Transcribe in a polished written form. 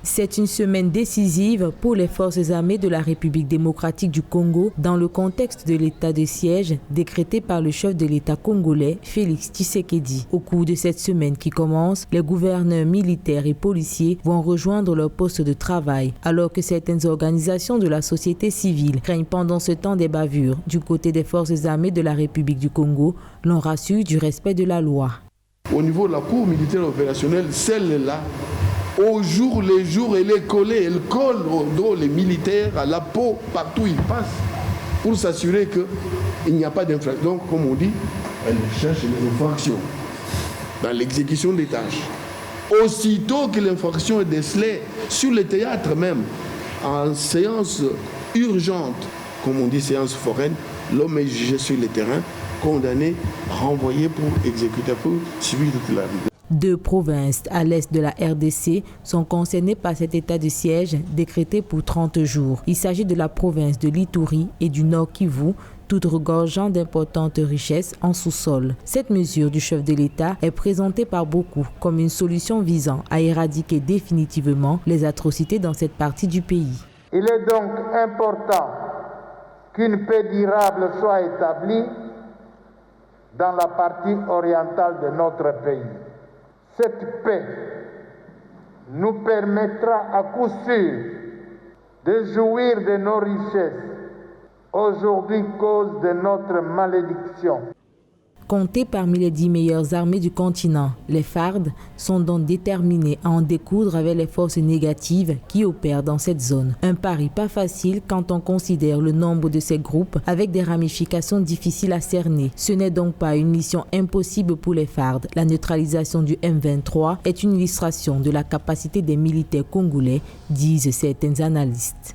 C'est une semaine décisive pour les forces armées de la République démocratique du Congo dans le contexte de l'état de siège décrété par le chef de l'État congolais, Félix Tshisekedi. Au cours de cette semaine qui commence, les gouverneurs militaires et policiers vont rejoindre leur poste de travail, alors que certaines organisations de la société civile craignent pendant ce temps des bavures. Du côté des forces armées de la République du Congo, l'on rassure du respect de la loi. Au niveau de la cour militaire opérationnelle, celle-là, au jour les jours, elle est collée, elle colle au dos les militaires, à la peau, partout où ils passent, pour s'assurer qu'il n'y a pas d'infraction. Donc, comme on dit, elle cherche les infractions dans l'exécution des tâches. Aussitôt que l'infraction est décelée, sur le théâtre même, en séance urgente, comme on dit séance foraine, l'homme est jugé sur le terrain, condamné, renvoyé pour exécuter, pour subir toute la vie. 2 provinces à l'est de la RDC sont concernées par cet état de siège décrété pour 30 jours. Il s'agit de la province de l'Ituri et du Nord Kivu, toutes regorgeant d'importantes richesses en sous-sol. Cette mesure du chef de l'État est présentée par beaucoup comme une solution visant à éradiquer définitivement les atrocités dans cette partie du pays. Il est donc important qu'une paix durable soit établie dans la partie orientale de notre pays. Cette paix nous permettra à coup sûr de jouir de nos richesses, aujourd'hui cause de notre malédiction. Comptés parmi les 10 meilleures armées du continent, les FARD sont donc déterminés à en découdre avec les forces négatives qui opèrent dans cette zone. Un pari pas facile quand on considère le nombre de ces groupes avec des ramifications difficiles à cerner. Ce n'est donc pas une mission impossible pour les FARD. La neutralisation du M23 est une illustration de la capacité des militaires congolais, disent certains analystes.